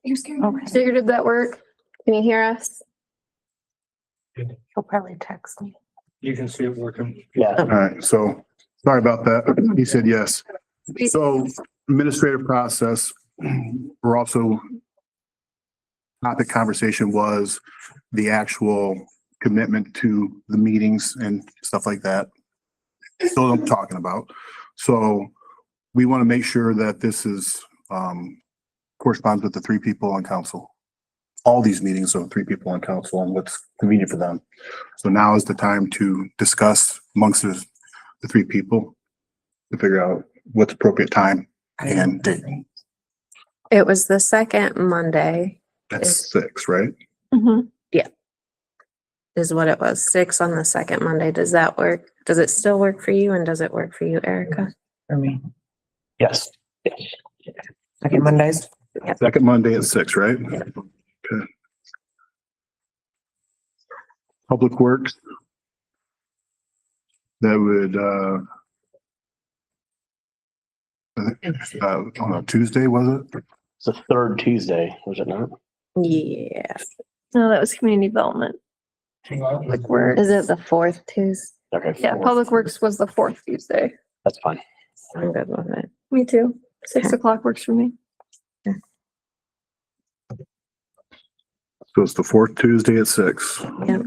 Okay. Figured, did that work? Can you hear us? He'll probably text me. You can see it working. Yeah. All right, so sorry about that. He said yes. So administrative process, we're also, topic conversation was the actual commitment to the meetings and stuff like that. Still what I'm talking about. So we want to make sure that this is, corresponds with the three people on council. All these meetings are three people on council and what's convenient for them. So now is the time to discuss amongst the three people to figure out what's appropriate time and date. It was the second Monday That's 6, right? Mm-hmm. is what it was. 6 on the second Monday. Does that work? Does it still work for you? And does it work for you, Erica? For me. Yes. Second Mondays. Second Monday at 6, right? Okay. Public Works. That would, on a Tuesday, was it? It's the third Tuesday, was it not? Yeah. No, that was community development. Public Works. Is it the 4th Tuesday? Okay. Yeah, Public Works was the 4th Tuesday. That's fine. I'm good with it. Me too. 6 o'clock works for me. So it's the 4th Tuesday at 6. Yep.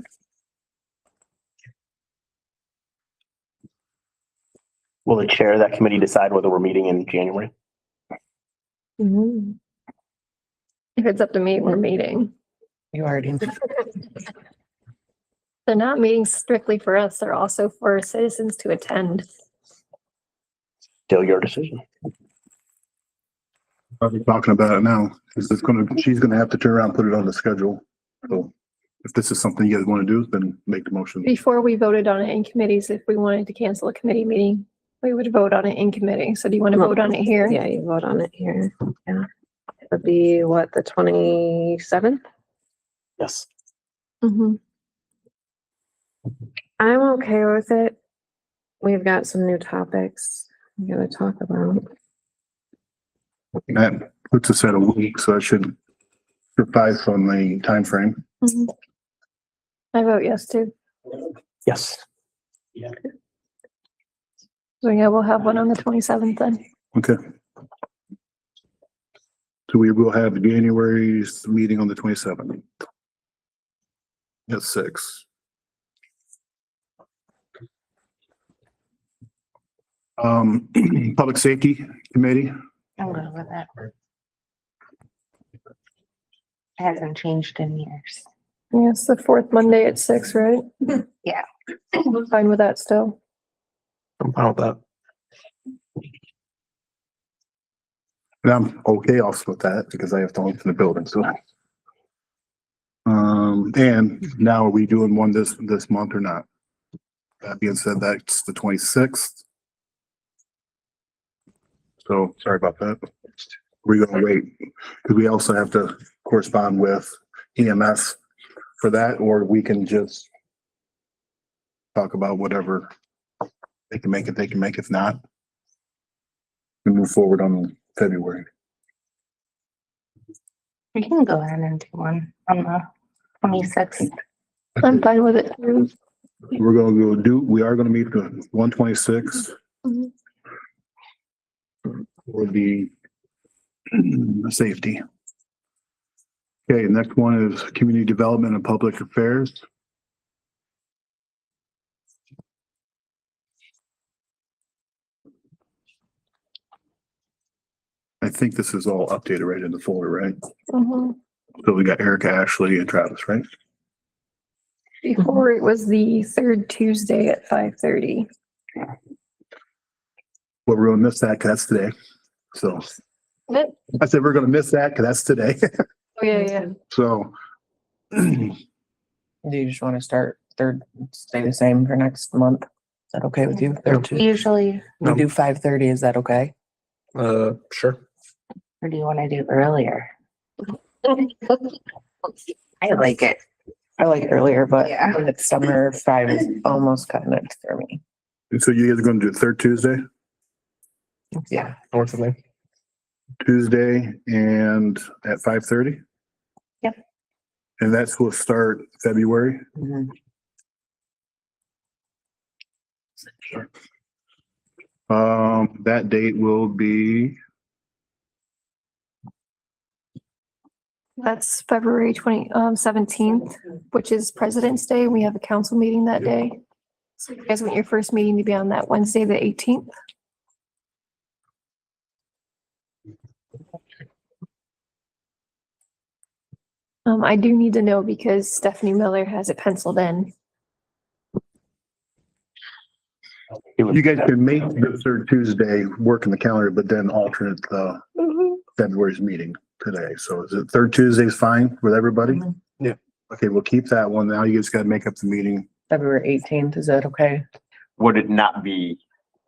Will the chair of that committee decide whether we're meeting in January? Mhm. If it's up to me, we're meeting. You already. They're not meeting strictly for us. They're also for citizens to attend. Still your decision. We're talking about it now. She's gonna have to turn around and put it on the schedule. So if this is something you guys want to do, then make the motion. Before we voted on it in committees, if we wanted to cancel a committee meeting, we would vote on it in committee. So do you want to vote on it here? Yeah, you vote on it here. Yeah. It would be what, the 27th? Yes. Mm-hmm. I'm okay with it. We've got some new topics we gotta talk about. That puts us at a week, so I should suffice on the time frame. I vote yes too. Yes. So yeah, we'll have one on the 27th then. Okay. So we will have January's meeting on the 27th. At 6. Public Safety Committee, I'm good with that. Hasn't changed in years. Yes, the 4th Monday at 6, right? Yeah. I'm fine with that still. I'm fine with that. and I'm okay also with that because I have to open the building, so. And now are we doing one this month or not? That being said, that's the 26th. So sorry about that. We're gonna wait, because we also have to correspond with EMS for that, or we can just talk about whatever they can make it, if not, we move forward on February. We can go ahead and do one on the 26th. I'm fine with it too. We're gonna we are gonna meet the 126 Mhm. for the safety. Okay, next one is community development and public affairs. I think this is all updated right in the folder, right? Mhm. So we got Erica, Ashley, and Travis, right? Before it was the 3rd Tuesday at 5:30. Well, we're gonna miss that, 'cause that's today. So Oh, I said we're gonna miss that, 'cause that's today. yeah. So Do you just want to start third, stay the same for next month? Is that okay with you? Third Tuesday? Usually, We do 5:30. Is that okay? Sure. or do you want to do earlier? I like it. I like earlier, but Yeah. when it's summer, 5 is almost cutting it for me. so you guys are gonna do third Tuesday? Yeah. Works for me. Tuesday and at 5:30? Yep. And that's will start February? Mhm. That date will be, That's February 17th, which is President's Day. We have a council meeting that day. So you guys want your first meeting to be on that Wednesday, the 18th? I do need to know because Stephanie Miller has it penciled in. you guys can make the third Tuesday work in the calendar, but then alternate February's meeting today. So is it third Tuesday is fine with everybody? Mhm. Yeah. Okay, we'll keep that one. Now you just gotta make up the meeting. February 18th, is that okay? Would it not be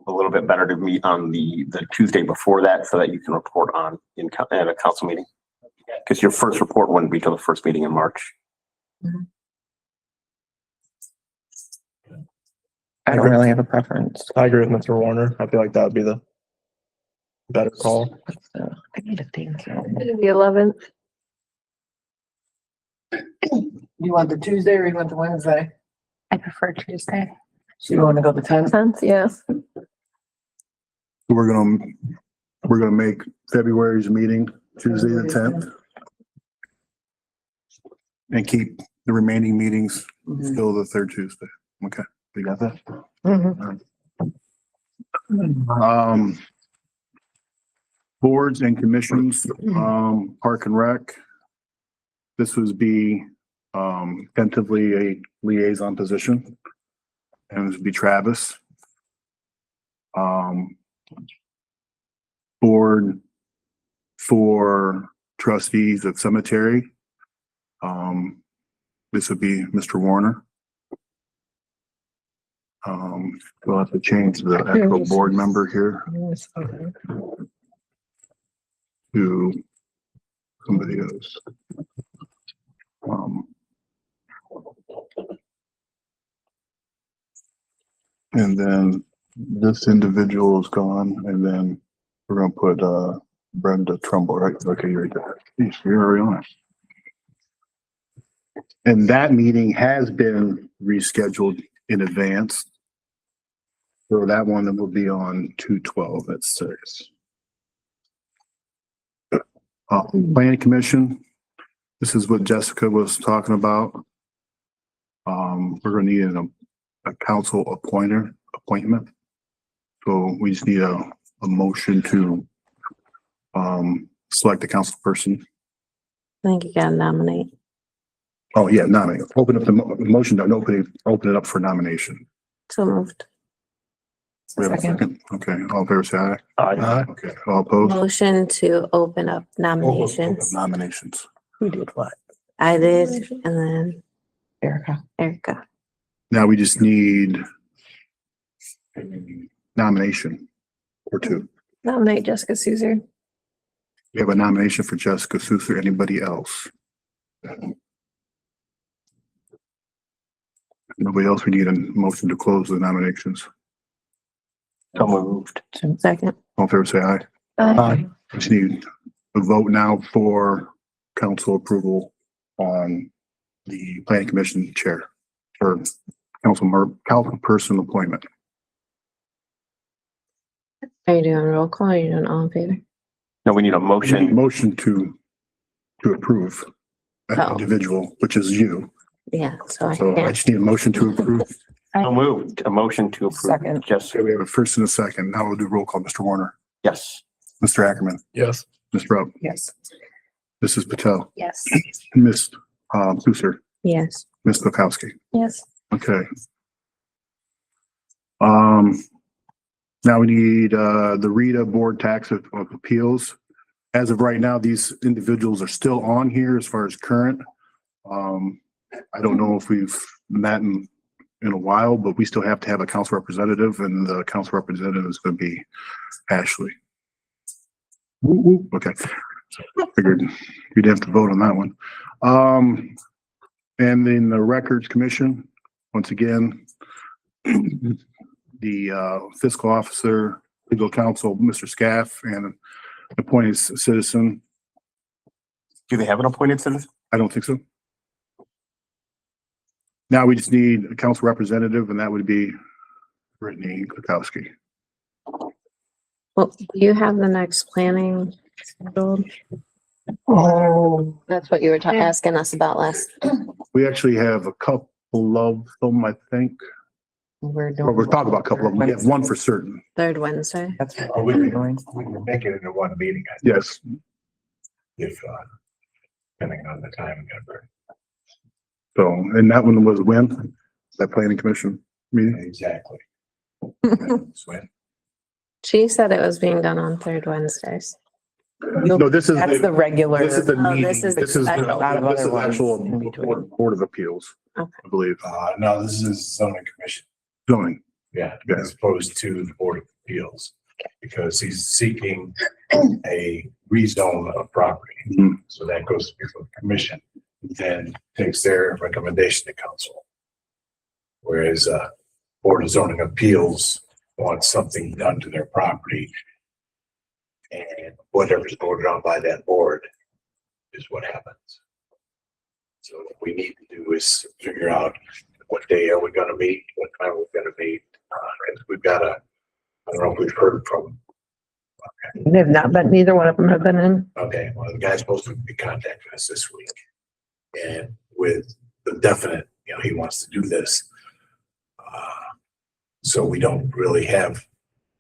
a little bit better to meet on the Tuesday before that so that you can report on at a council meeting? Because your first report wouldn't be till the first meeting in March. I don't really have a preference. I agree with Mr. Warner. I feel like that would be the better call. I need to think. The 11th. You want the Tuesday or you want the Wednesday? I prefer Tuesday. So you want to go the 10th? 10th, yeah. We're gonna make February's meeting Tuesday the 10th. And keep the remaining meetings Mhm. till the third Tuesday. Okay, we got that? Mhm. Boards and commissions, Park and Rec. This would be, tentatively a liaison position. And this would be Travis. Board for trustees of cemetery. This would be Mr. Warner. We'll have to change the actual board member here to somebody else. And then this individual is gone, and then we're gonna put Brenda Trumbull, right? Okay, you're right there. Jeez, you're already on it. And that meeting has been rescheduled in advance. So that one will be on 2/12 at 6. Planning Commission, this is what Jessica was talking about. We're gonna need a council appointment. So we just need a motion to select a council person. I think you gotta nominate. Oh, yeah, nominate. Open up the motion, don't open it up for nomination. So moved. We have a second. Okay, all fair say aye. Aye. Okay, all opposed? Motion to open up nominations. Nominations. Who did what? I did, and then Erica. Erica. Now we just need a nomination or two. Nominate Jessica Souza. We have a nomination for Jessica Sousa. Anybody else? Nobody else? We need a motion to close the nominations. So moved. Second. All fair say aye. Aye. Just need a vote now for council approval on the planning commission chair or council person appointment. Are you doing roll call or are you doing all in favor? No, we need a motion. Motion to approve an Oh. individual, which is you. Yeah, so I So I can't. just need a motion to approve. So moved. A motion to approve. Second. Yes, Okay, we have a first and a second. Now we'll do roll call. Mr. Warner, yes. Mr. Ackerman, Yes. Ms. Rupp, Yes. Mrs. Patel, Yes. Ms. Sousa, Yes. Ms. Bukowski. Yes. Okay. Now we need, the Rita Board Tax of Appeals. As of right now, these individuals are still on here as far as current. I don't know if we've met in a while, but we still have to have a council representative, and the council representative is going to be Ashley. Woo, woo. Okay. Figured you'd have to vote on that one. And then the Records Commission, once again, the fiscal officer, legal counsel, Mr. Scaff, and appointed citizen. Do they have an appointed citizen? I don't think so. Now we just need a council representative, and that would be Brittany Kukowski. Well, do you have the next planning scheduled? That's what you were asking us about last. We actually have a couple of them, I think. We're Or we're talking about a couple of them. We have one for certain. Third Wednesday. That's what Oh, we're doing. we can make it into one meeting, Yes. if, depending on the time. So, and that one was when? That planning commission meeting? Exactly. Sweat. She said it was being done on third Wednesdays. No, this is. That's the regular. This is the Oh, meeting. this is This is, special. A lot of this other is ones actual in between. Board of Appeals, Okay. I believe. No, this is zoning commission, Zoning. yeah, Yeah. as opposed to the Board of Appeals. Because he's seeking a rezone of property. Mhm. So that goes before the commission, then takes their recommendation to council. Whereas, Board of Zoning Appeals wants something done to their property. And whatever's voted on by that board is what happens. So what we need to do is figure out what day are we gonna meet, what time we're gonna meet. And we've got I don't know if we've heard from, They've not been, neither one of them have been in. okay, well, the guy's supposed to be contacting us this week. And with the definite, he wants to do this. So we don't really have,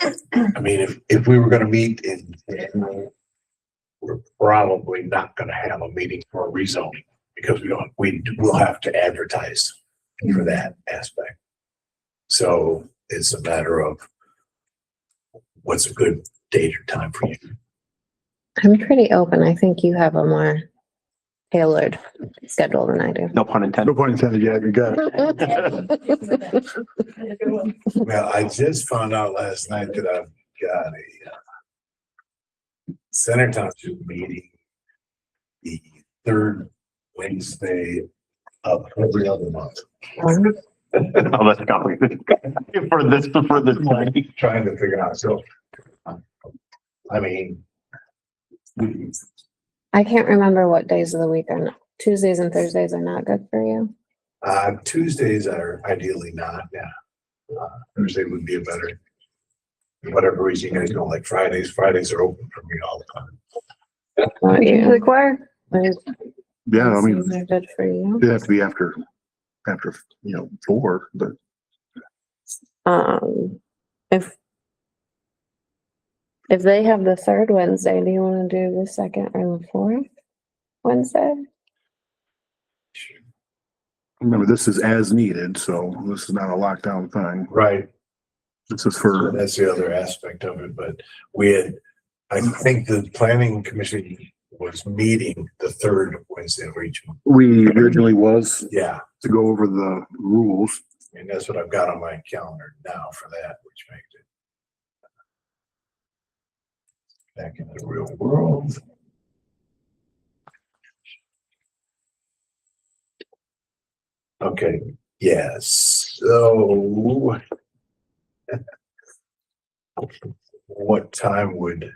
I mean, if we were gonna meet in January, we're probably not gonna have a meeting for a rezoning because we'll have to advertise for that aspect. So it's a matter of what's a good date or time for you. I'm pretty open. I think you have a more tailored schedule than I do. No pun No intended. point intended. Yeah, you got it. Well, I just found out last night that I've got a Center Township meeting the third Wednesday of every other month. Oh, that's complicated. For this planning. Trying to figure out, so. I mean. I can't remember what days of the week are not. Tuesdays and Thursdays are not good for you. Tuesdays are ideally not, yeah. Thursday would be a better. For whatever reason, you guys don't like Fridays. Fridays are open for me all the time. What To the you- choir. Yeah, I mean, They're good for you. it'd have to be after, 4, but If they have the third Wednesday, do you want to do the second or the fourth Wednesday? remember, this is as needed, so this is not a lockdown thing. Right. This is So for, that's the other aspect of it, but I think the planning commission was meeting the third Wednesday of each month. we originally was Yeah, to go over the rules. and that's what I've got on my calendar now for that, which makes it back in the real world. Okay, yes, so what time would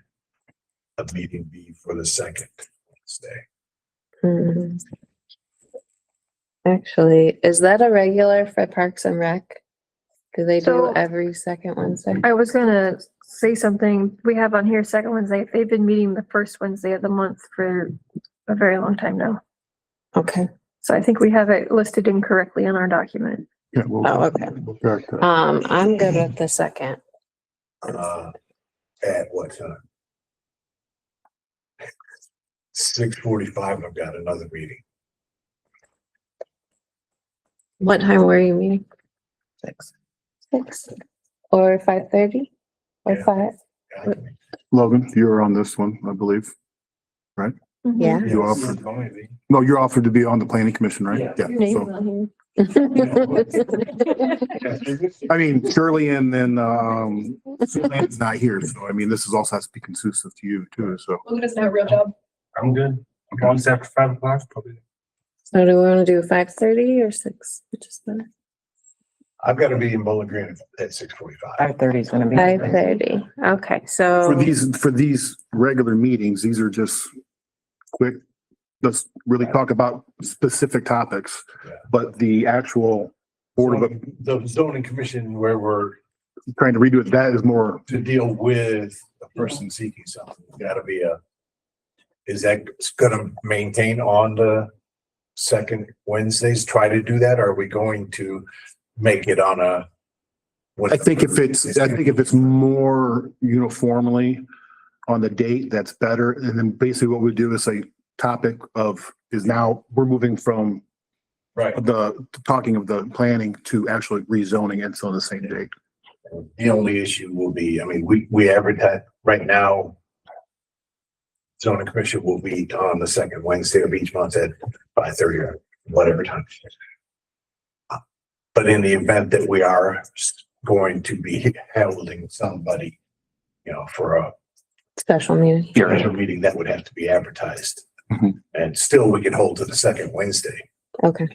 a meeting be for the second Wednesday? Hmm. Actually, is that a regular for Parks and Rec? Do they do So- every second Wednesday? I was gonna say something. We have on here second Wednesday. They've been meeting the first Wednesday of the month for a very long time now. Okay. So I think we have it listed incorrectly in our document. Yeah, we'll- Oh, okay. we'll correct that. I'm good with the second. At what time? 6:45, I've got another meeting. What time were you meeting? 6. 6 or 5:30 or Yeah. 5? Logan, you're on this one, I believe. Yeah. You offered, no, you're offered to be on the planning commission, right? Yeah. Yeah. Your name's So, not here. I mean, Shirley and then, Suzanne's not here, so I mean, this is also has to be conducive to you too, so. Logan doesn't have a real job. I'm good. As long as after 5 o'clock, probably. So do we want to do 5:30 or 6? Which is better? I've got to be in Bowling Green at 6:45. 5:30 is gonna be. 5:30. Okay, so. For these regular meetings, these are just quick, let's really talk about specific topics. Yeah. But the actual Board of, The zoning commission where we're trying to redo it, that is more, to deal with a person seeking something, gotta be is that gonna maintain on the second Wednesdays, try to do that? Or are we going to make it on a? I think if it's more uniformly on the date, that's better. And then basically what we do is a topic is now, we're moving from Right. the talking of the planning to actually rezoning it on the same date. The only issue will be, I mean, we advertise right now. Zoning commission will be on the second Wednesday of each month at 5:30 or whatever time. But in the event that we are going to be holding somebody, for a Special meeting. special meeting, that would have to be advertised. Mhm. And still we can hold to the second Wednesday, Okay,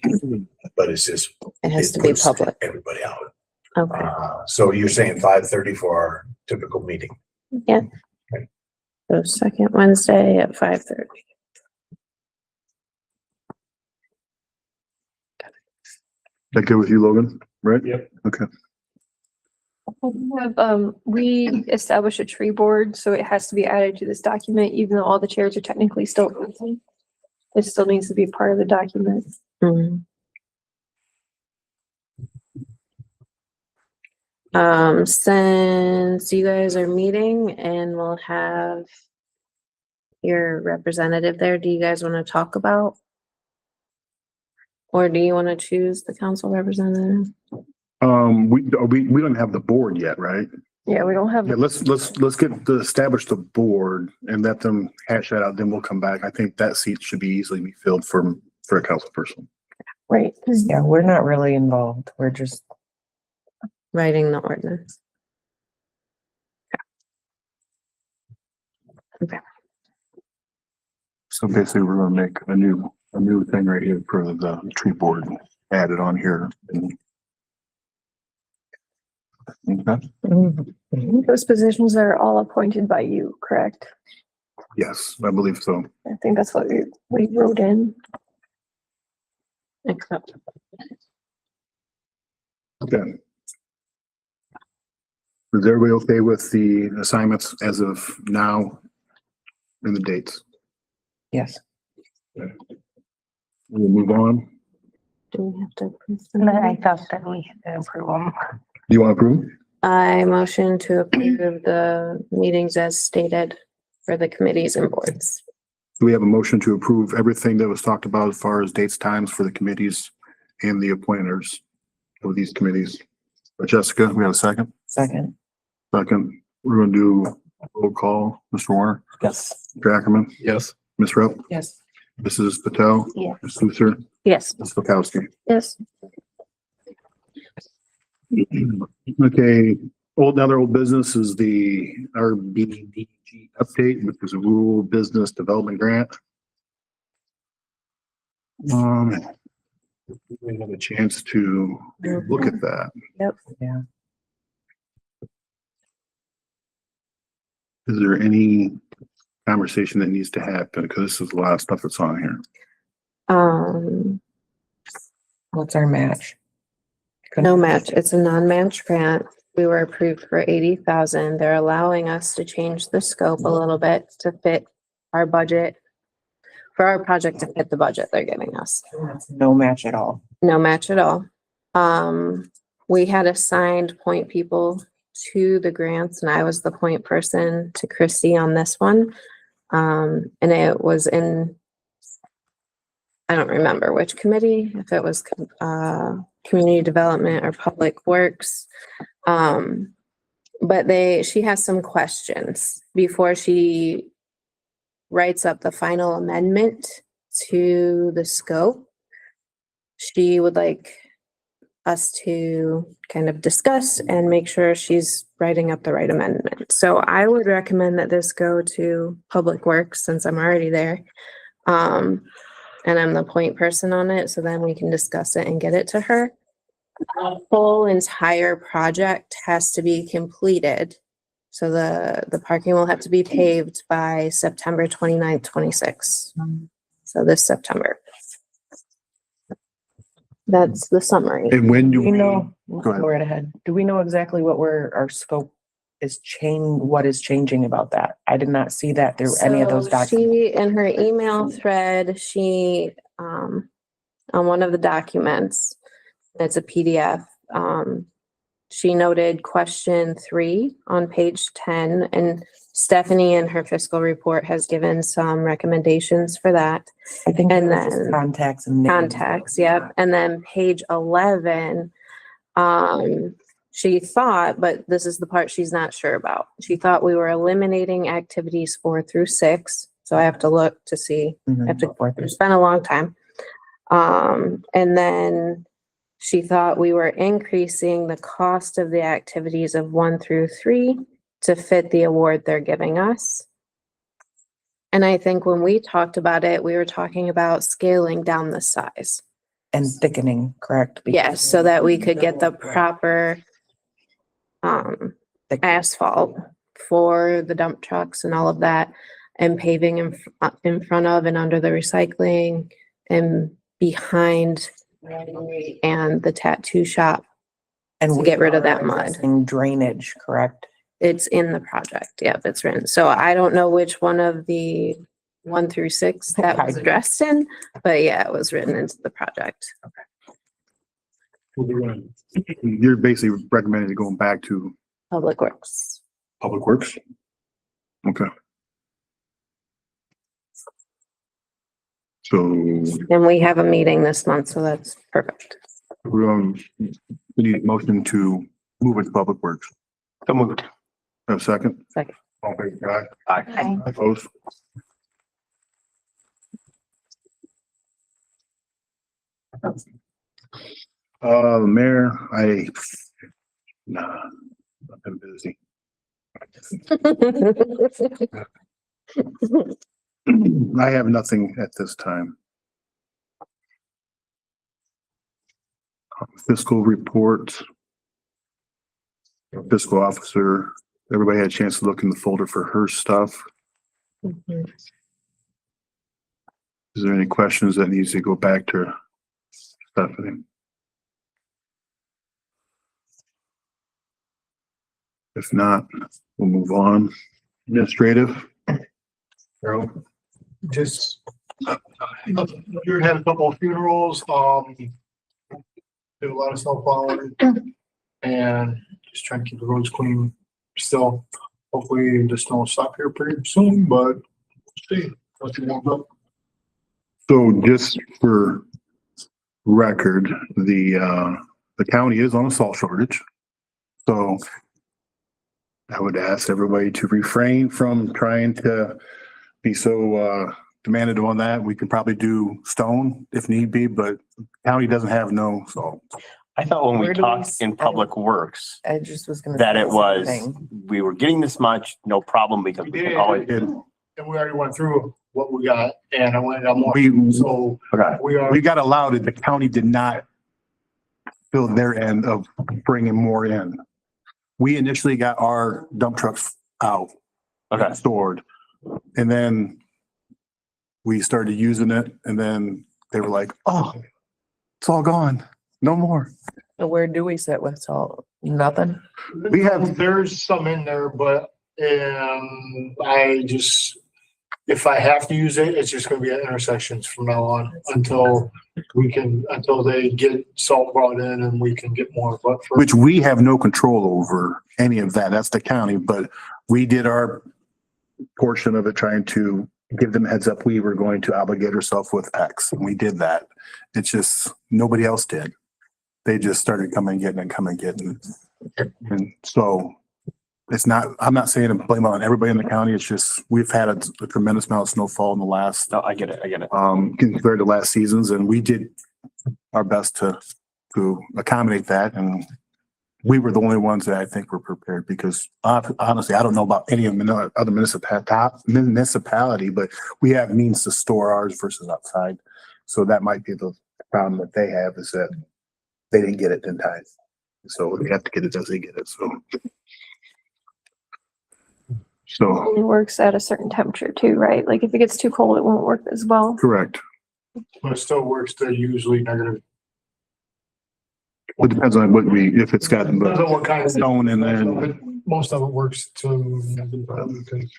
but it's just. it has it to be puts public. Everybody out. Okay, So you're saying 5:30 for our typical meeting? so second Wednesday at 5:30. That good with you, Logan? Right? Yep. Okay. We established a tree board, so it has to be added to this document, even though all the chairs are technically still open. It still needs to be part of the document. Mhm. Since you guys are meeting and we'll have your representative there, do you guys want to talk about? Or do you want to choose the council representative? We don't have the board yet, right? Yeah, we don't have, Yeah, let's establish the board and let them hash that out, then we'll come back. I think that seat should be easily be filled for a council person. right, because Yeah, we're not really involved. We're just, Writing the ordinance. So basically, we're gonna make a new thing right here for the tree board added on here. Okay. those positions are all appointed by you, correct? Yes, I believe so. I think that's what we wrote in. Except, Okay. Is everybody okay with the assignments as of now and the dates? yes. We'll move on. do we have to? approve And then I them? thought that we had to approve them. Do you want to approve? I motion to approve the meetings as stated for the committees and boards. Do we have a motion to approve everything that was talked about as far as dates, times for the committees and the appointers of these committees? Jessica, we have a second? Second, Second, we're gonna do roll call. Mr. Warner, yes. Mr. Ackerman, Yes. Ms. Rupp, Yes. Mrs. Patel, Yeah. Ms. Luther, Yes. Ms. Bilkowski. Yes. Okay, another old business is the RBDG update, which is a rural business development grant. We have a chance to look at that. Yeah. Is there any conversation that needs to happen? Because this is a lot of stuff that's on here. What's our match? No match. It's a non-match grant. We were approved for 80,000. They're allowing us to change the scope a little bit to fit our budget. For our project to fit the budget they're giving us. No match at all. No match at all. We had assigned point people to the grants and I was the point person to Christy on this one. And it was in, I don't remember which committee, if it was, community development or public works. But she has some questions before she writes up the final amendment to the scope. She would like us to kind of discuss and make sure she's writing up the right amendment. So I would recommend that this go to Public Works since I'm already there. And I'm the point person on it, so then we can discuss it and get it to her. the whole entire project has to be completed. So the parking will have to be paved by September 29th, 26. So this September. That's the summary. And when Do do we know, Go ahead. go right ahead. Do we know exactly what our scope is what is changing about that? I did not see that through any of those So documents. She, in her email thread, on one of the documents, it's a PDF, she noted question 3 on page 10, and Stephanie in her fiscal report has given some recommendations for that. I think and it was just then contacts and names. Contacts, yep. And then page 11, she thought, but this is the part she's not sure about. She thought we were eliminating activities 4 through 6. So I have to look to see. Mhm. I have to, Fourth. it's been a long time. And then she thought we were increasing the cost of the activities of 1 through 3 to fit the award they're giving us. And I think when we talked about it, we were talking about scaling down the size. And thickening, correct? Because Yes, so that we could get the proper thick- asphalt for the dump trucks and all of that, and paving in front of and under the recycling and behind and the tattoo shop. And to we get rid of are that mud. addressing Drainage, correct? It's in the project. Yep, it's written. So I don't know which one of the 1 through 6 that was Okay. addressed in, but yeah, it was written into the project. You're basically recommending going back to Public Works. Public Works? Okay. So, And we have a meeting this month, so that's perfect. we need a motion to move it to Public Works. So moved. Have a second? Second. All in favor, Aye. aye. Opposed? Mayor, nah, I've been busy. I have nothing at this time. Fiscal report. Fiscal officer, everybody had a chance to look in the folder for her stuff. Mhm. Is there any questions that needs to go back to Stephanie? If not, we'll move on. Administrative. Carol? Just, we had a couple of funerals, did a lot of snow plowing and just trying to keep the roads clean still. Hopefully the snow will stop here pretty soon, but we'll see. Once it warms up. So just for record, the county is on a salt shortage. So I would ask everybody to refrain from trying to be so demanded on that. We can probably do stone if need be, but county doesn't have no salt. I thought when we Where do we talked in Public Works, I just was gonna. that say it the same was, thing. we were getting this much, no problem, because we can always. And we already went through what we got and I went on more, We so Okay. we got allowed it. The county did not fill their end of bringing more in. We initially got our dump trucks out. Okay. Stored. And then we started using it and then they were like, oh, it's all gone. No more. So where do we sit with salt? Nothing? We have, there's some in there, but I just, if I have to use it, it's just gonna be at intersections from now on until they get salt brought in and we can get more, but for. which we have no control over any of that. That's the county, but we did our portion of it trying to give them a heads up. We were going to obligate ourselves with X and we did that. It's just, nobody else did. They just started coming and getting. And so it's not, I'm not saying to blame on everybody in the county. It's just, we've had a tremendous amount of snowfall in the last, No, I get it. compared to last seasons, and we did our best to accommodate that, and we were the only ones that I think were prepared, because honestly, I don't know about any of the other municipality, but we have means to store ours versus outside. So that might be the problem that they have, is that they didn't get it in time. So we have to get it as they get it, so. So, Only works at a certain temperature too, right? Like if it gets too cold, it won't work as well. correct. But it still works to usually negative. It depends on what if it's got Depends on what kind of. stone in there. Most of it works to, because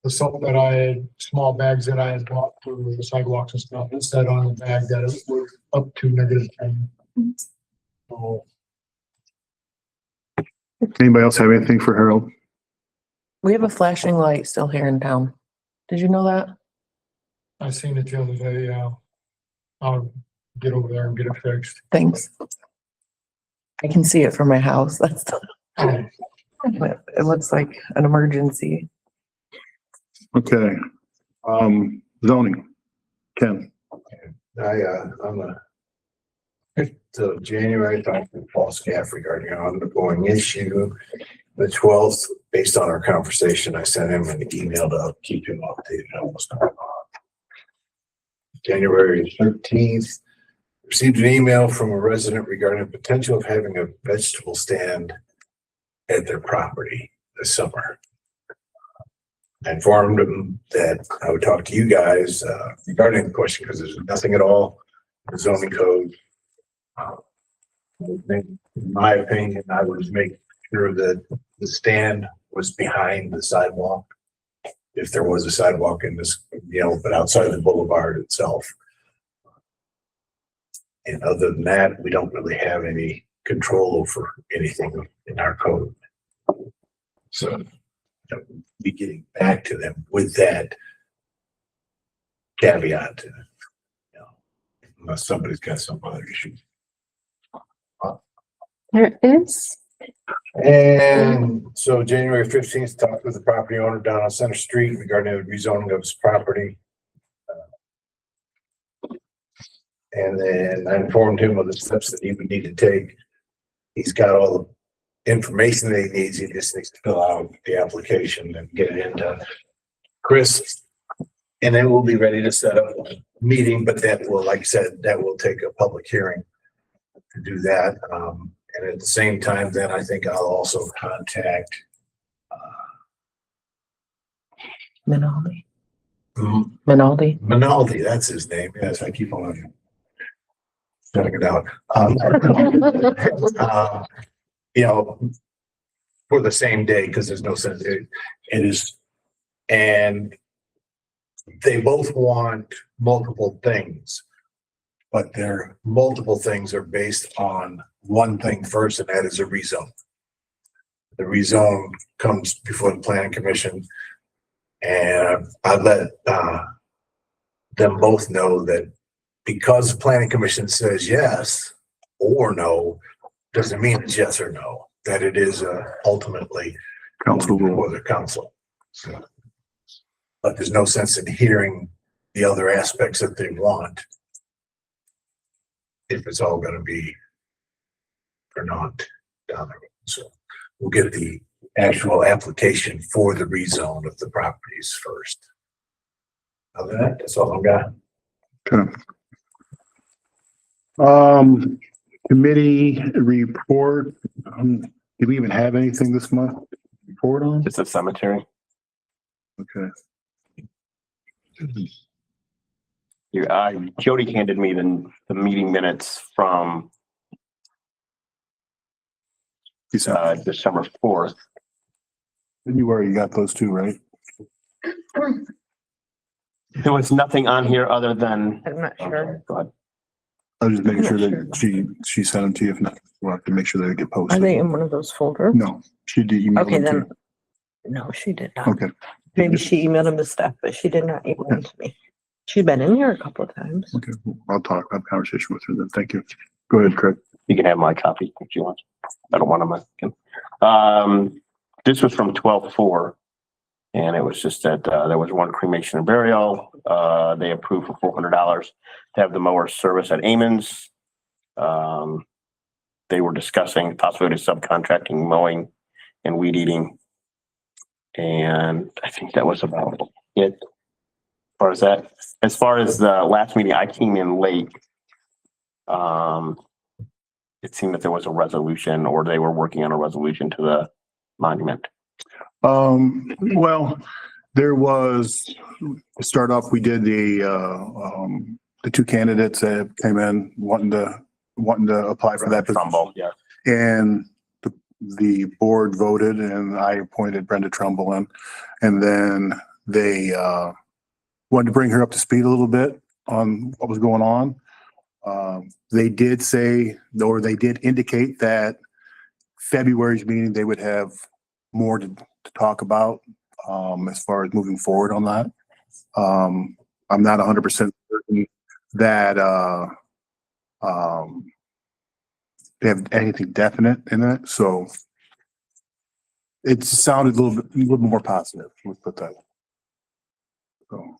the salt that I had, small bags that I had bought for the sidewalks and stuff, it said on the bag that it was up to -10. So Anybody else have anything for Harold? We have a flashing light still here in town. Did you know that? I seen it the other day, I'll get over there and get it fixed. Thanks. I can see it from my house. That's, it looks like an emergency. Okay. Zoning. Ken. On the fifth of January, I talked to Paul Scaff regarding an ongoing issue. The 12th, based on our conversation, I sent him an email to keep him updated on what's going on. January 13th, received an email from a resident regarding the potential of having a vegetable stand at their property this summer. I informed them that I would talk to you guys regarding the question because there's nothing at all in the zoning code. In my opinion, I would make sure that the stand was behind the sidewalk. If there was a sidewalk in this, but outside the boulevard itself. And other than that, we don't really have any control over anything in our code. So I'll be getting back to them with that caveat, unless somebody's got some other issue. There is. And so January 15th, talked with the property owner down on Center Street regarding the rezoning of his property. And then I informed him of the steps that he would need to take. He's got all the information that he needs. He just needs to fill out the application and get it into Chris. And then we'll be ready to set up a meeting, but that will, like I said, that will take a public hearing to do that. And at the same time, then I think I'll also contact Minaldi. Mhm. Minaldi. Minaldi, that's his name. Yes, I keep on shutting it out. For the same day, because there's no sense. It is, and they both want multiple things, but their multiple things are based on one thing first, and that is a rezone. The rezone comes before the planning commission, and I let them both know that because the planning commission says yes or no, doesn't mean it's yes or no, that it is ultimately Council rule. for the council. So, but there's no sense in hearing the other aspects that they want if it's all gonna be or not down the road. So we'll get the actual application for the rezone of the properties first. Other than that, that's all I've got. Okay. Committee report. Did we even have anything this month? to Report on? Just a cemetery. Okay. Jody handed me the meeting minutes from December 4th. And you already got those two, right? There was nothing on here other than. I'm not sure. Go ahead. I was just making sure I'm not that she sent them to you. If not, we'll have to make sure that they get Are posted. they in one of those folders? No, she did email Okay, them to then. No, she did not. you. Okay. Maybe she emailed him the stuff, but she did not email them to me. She's been in here a couple of times. Okay. I'll talk, have a conversation with her then. Thank you. Go ahead, Craig. You can have my copy if you want. I don't want them. This was from 12/4. And it was just that, there was one cremation and burial. They approved for $400 to have the mower service at Amon's. They were discussing possibility of subcontracting mowing and weed eating. And I think that was about it. As far as the last meeting, I came in late. it seemed that there was a resolution or they were working on a resolution to the monument. Well, there was, to start off, we did the two candidates that came in wanting to apply for that position. Trumbull, yeah. And the board voted and I appointed Brenda Trumbull in. And then they, wanted to bring her up to speed a little bit on what was going on. They did say, or they did indicate that February's meeting, they would have more to talk about, as far as moving forward on that. I'm not 100% certain that, they have anything definite in it, so it sounded a little bit more positive, let's put that. So,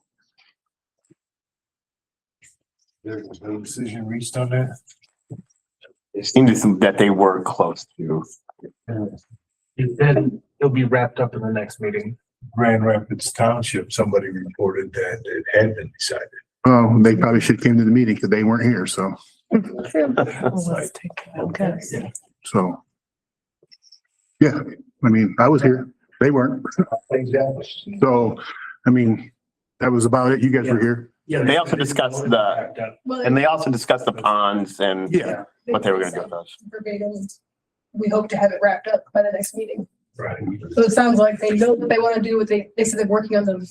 There's no decision reached on that. It seemed that they were close to. Then it'll be wrapped up in the next meeting. Grand Rapids Township, somebody reported that it had been decided. well, they probably should have came to the meeting because they weren't here, so, Let's take a look at it. so. Yeah, I mean, I was here, they weren't, Exactly. so, I mean, that was about it, you guys were here. They also discussed and they also discussed the ponds and Yeah. what they were gonna do with those. Verbatim, we hope to have it wrapped up by the next meeting. Right. So it sounds like they know what they want to do, what they said they're working on the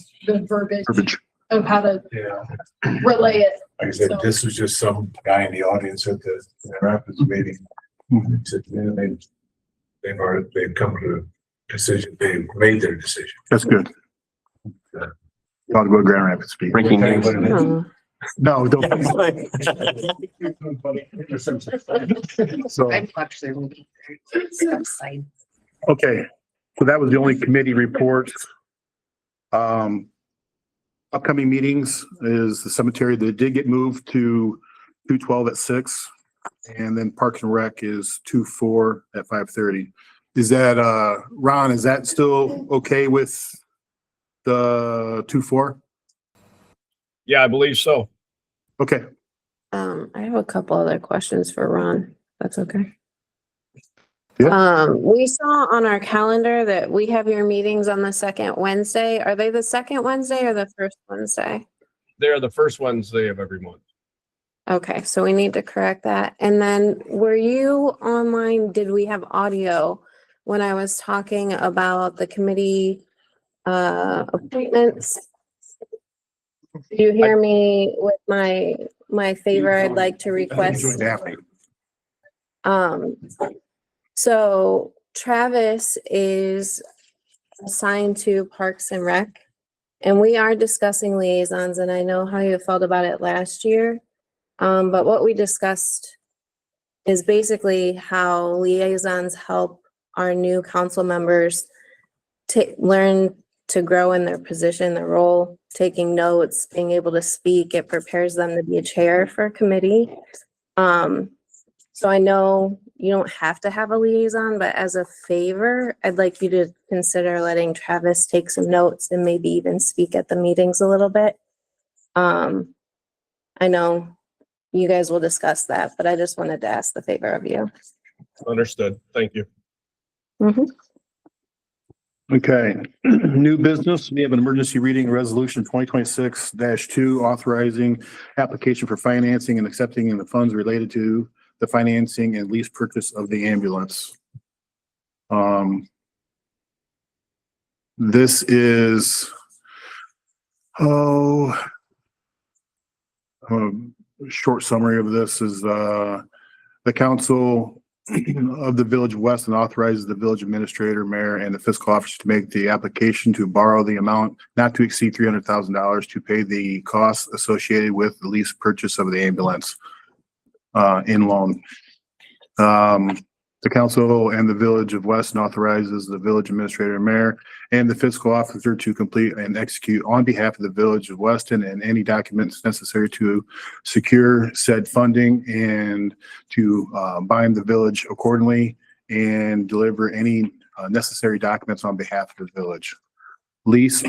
verbiage Verbiage. of how to Yeah. relay it. Like I said, this was just some guy in the audience at the Grand Rapids meeting. Mhm. Said, yeah, they've come to a decision, they've made their decision. That's good. I'll go to Grand Rapids speak. Breaking news. Oh, No, don't. So, watched their movie. okay, so that was the only committee report. Upcoming meetings is the cemetery that did get moved to 212 at 6. And then Parks and Rec is 2-4 at 5:30. Is that, Ron, is that still okay with the 2-4? Yeah, I believe so. Okay, I have a couple other questions for Ron. That's okay. Yeah. We saw on our calendar that we have your meetings on the second Wednesday. Are they the second Wednesday or the first Wednesday? They're the first Wednesday of every month. Okay, so we need to correct that. And then were you online? Did we have audio when I was talking about the committee appointments? Did you hear me with my favor I'd like to request? Daphne. So Travis is assigned to Parks and Rec. And we are discussing liaisons, and I know how you felt about it last year. But what we discussed is basically how liaisons help our new council members to learn to grow in their position, their role, taking notes, being able to speak. It prepares them to be a chair for a committee. So I know you don't have to have a liaison, but as a favor, I'd like you to consider letting Travis take some notes and maybe even speak at the meetings a little bit. I know you guys will discuss that, but I just wanted to ask the favor of you. Understood. Thank you. Okay, new business, we have an emergency reading resolution 2026-2 authorizing application for financing and accepting the funds related to the financing and lease purchase of the ambulance. This is, a short summary of this is, the council of the Village of Weston authorizes the village administrator, mayor, and the fiscal officer to make the application to borrow the amount not to exceed $300,000 to pay the costs associated with the lease purchase of the ambulance in loan. The council and the Village of Weston authorizes the village administrator, mayor, and the fiscal officer to complete and execute on behalf of the Village of Weston and any documents necessary to secure said funding and to bind the village accordingly and deliver any necessary documents on behalf of the village. Lease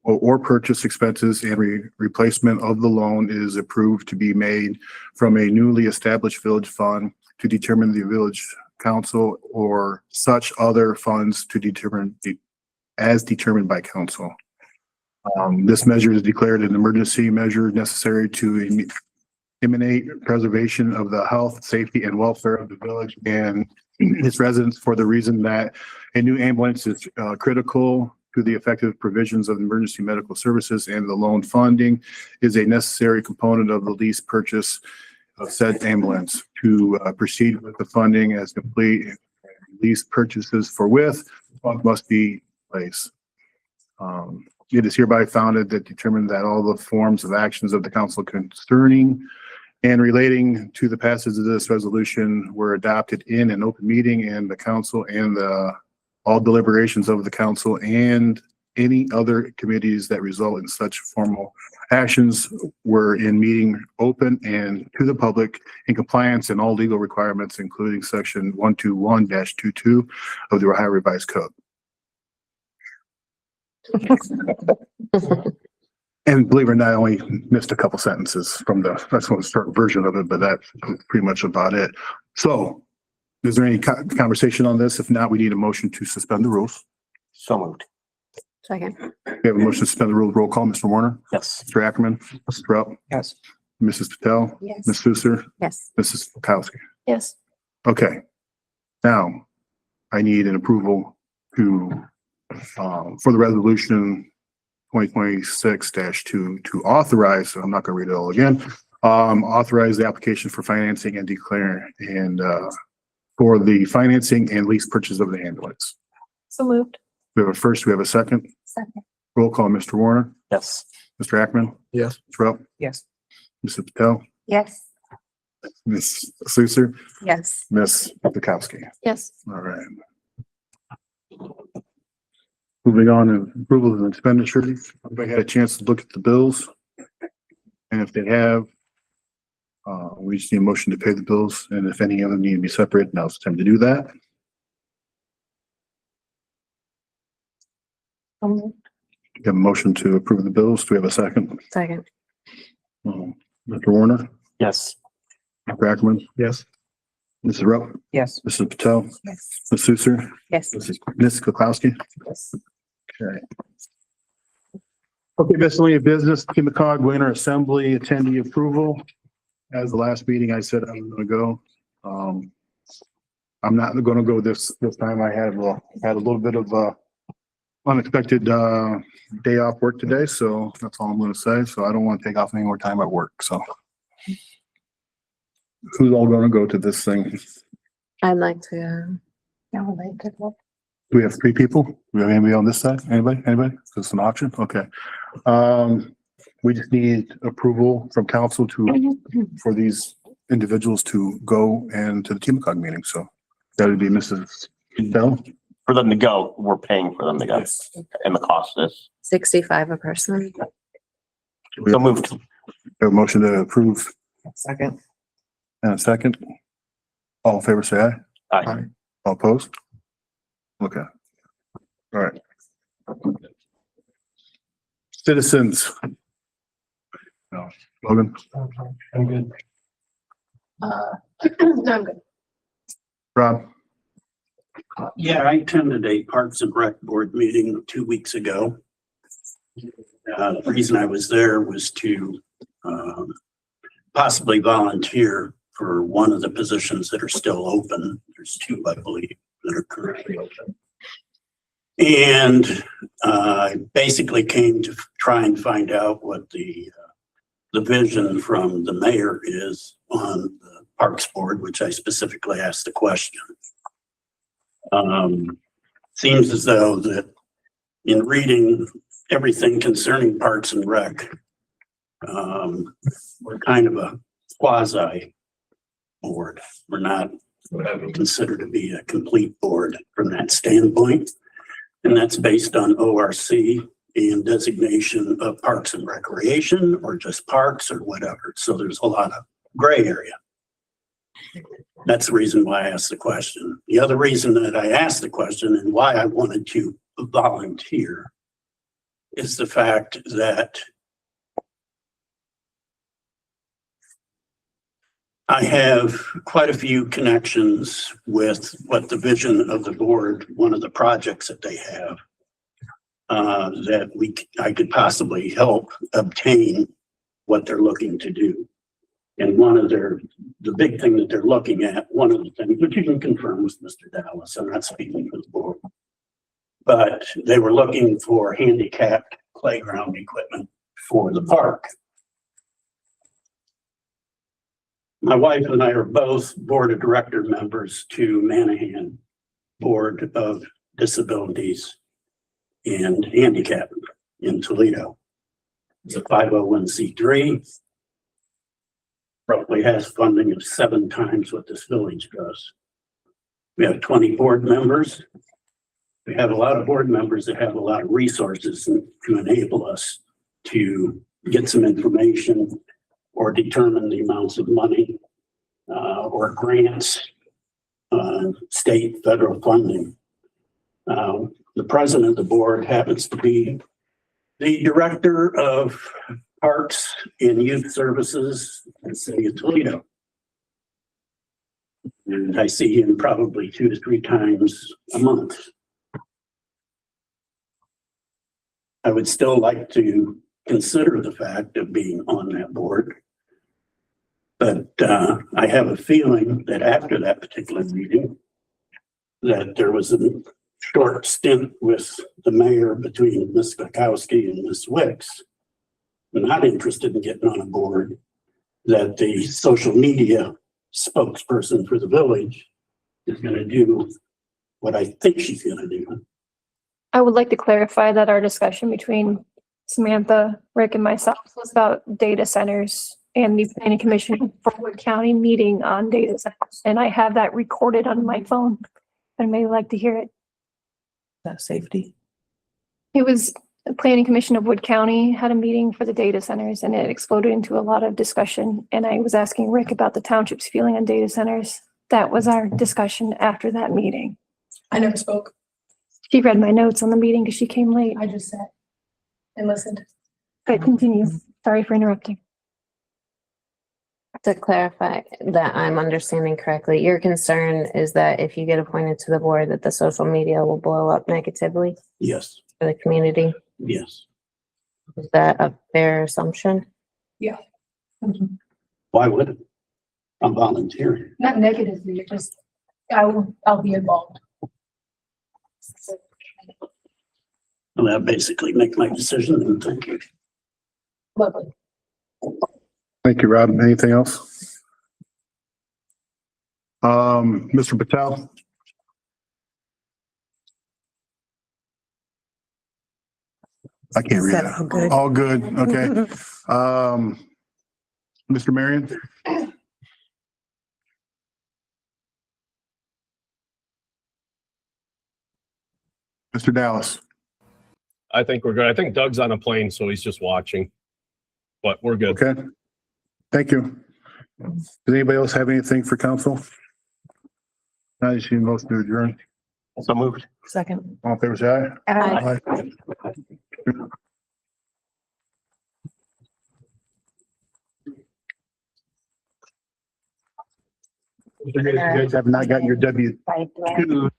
or purchase expenses and replacement of the loan is approved to be made from a newly established village fund to determine the village council or such other funds to determine as determined by council. This measure is declared an emergency measure necessary to imminent preservation of the health, safety, and welfare of the village and its residents for the reason that a new ambulance is critical to the effective provisions of emergency medical services, and the loan funding is a necessary component of the lease purchase of said ambulance. To proceed with the funding as complete lease purchases forthwith, funds must be in place. It is hereby founded that determined that all the forms of actions of the council concerning and relating to the passage of this resolution were adopted in an open meeting, and the council and all deliberations of the council and any other committees that result in such formal actions were in meeting open and to the public in compliance and all legal requirements, including section 121-22 of the Ohio Revised Code. And believe it or not, I only missed a couple sentences from that's the short version of it, but that's pretty much about it. So is there any conversation on this? If not, we need a motion to suspend the rules. So moved. Second. We have a motion to suspend the rules. Roll call, Mr. Warner, Yes. Mr. Ackerman, Mr. Rupp, Yes. Mrs. Patel, Yes. Ms. Suser, Yes. Mrs. Kowski. Yes. Okay. Now I need an approval to, for the resolution 2026-2 to authorize, I'm not going to read it all again, authorize the application for financing and declare and, for the financing and lease purchase of the ambulance. So moved. We have a first, we have a second. Second. Roll call, Mr. Warner, Yes. Mr. Ackerman. Yes. Mr. Rupp, Yes. Mrs. Patel, Yes. Ms. Suser, Yes. Ms. Bukowski. Yes. All right. Moving on to approval of expenditures. Everybody had a chance to look at the bills? And if they have, we just need a motion to pay the bills, and if any of them need to be separated, now's the time to do that. Um, We have a motion to approve the bills. Do we have a second? Second. Mr. Warner, Yes. Mr. Ackerman, Yes. Mrs. Rupp, Yes. Mrs. Patel, Yes. Ms. Suser, Yes. Ms. Kukowski. Yes. Okay. Okay, miscellaneous business, Kimicog Winter Assembly attendee approval. As the last meeting, I said I was gonna go. I'm not gonna go this time. I had a little bit of unexpected day off work today, so that's all I'm gonna say. So I don't want to take off any more time at work, so. Who's all gonna go to this thing? I'd like to. Do we have three people? Do we have anybody on this side? Anybody? Is this an option? Okay. We just need approval from council for these individuals to go and to the Kimicog meeting. So that would be Mrs. Bell. For them to go, we're paying for them to go. And the cost is, 65 a person. so moved. We have a motion to approve Second. and a second. All in favor, say aye. Aye. All opposed? Okay. All right. Citizens. No, Logan, I'm good. No, I'm good. Rob, Yeah, I attended a Parks and Rec Board meeting 2 weeks ago. The reason I was there was to possibly volunteer for one of the positions that are still open. There's two, I believe, that are currently open. And basically came to try and find out what the vision from the mayor is on the Parks Board, which I specifically asked the question. Seems as though that in reading everything concerning Parks and Rec, we're kind of a quasi board. We're not what I would consider to be a complete board from that standpoint. And that's based on ORC and designation of Parks and Recreation or just parks or whatever. So there's a lot of gray area. That's the reason why I asked the question. The other reason that I asked the question and why I wanted to volunteer is the fact that I have quite a few connections with what the vision of the board, one of the projects that they have, I could possibly help obtain what they're looking to do. And the big thing that they're looking at, one of the things, which you can confirm with Mr. Dallas, I'm not speaking for the board, but they were looking for handicapped playground equipment for the park. My wife and I are both board of director members to Manahan Board of Disabilities and Handicap in Toledo. It's a 501c3. Roughly has funding of 7 times what this village does. We have 20 board members. We have a lot of board members that have a lot of resources to enable us to get some information or determine the amounts of money or grants, state, federal funding. The president of the board happens to be the director of Parks and Youth Services in the city of Toledo. And I see him probably 2 to 3 times a month. I would still like to consider the fact of being on that board. But I have a feeling that after that particular meeting, that there was a short stint with the mayor between Ms. Gakowski and Ms. Wicks, not interested in getting on a board, that the social media spokesperson for the village is going to do what I think she's going to do. I would like to clarify that our discussion between Samantha, Rick, and myself was about data centers and the planning commission for Wood County meeting on data centers. And I have that recorded on my phone. I may like to hear it. That safety. It was the planning commission of Wood County had a meeting for the data centers and it exploded into a lot of discussion. And I was asking Rick about the township's feeling on data centers. That was our discussion after that meeting. I never spoke. She read my notes on the meeting because she came late. I just sat and listened. But continue. Sorry for interrupting. To clarify that I'm understanding correctly, your concern is that if you get appointed to the board, that the social media will blow up negatively Yes, for the community. yes. Is that a fair assumption? Why would it? I'm volunteering. Not negatively, it just, I'll be involved. And that basically make my decision and thank you. Lovely. Thank you, Rob. Anything else? Mr. Patel? I can't read That's all that. good. All good, okay. Mr. Marion? Mr. Dallas? I think we're good. I think Doug's on a plane, so he's just watching. But we're good. Okay. Thank you. Does anybody else have anything for council? Now you see motion to adjourn. So moved. Second. All in favor, say aye. Aye. Aye. You guys have not gotten your W-2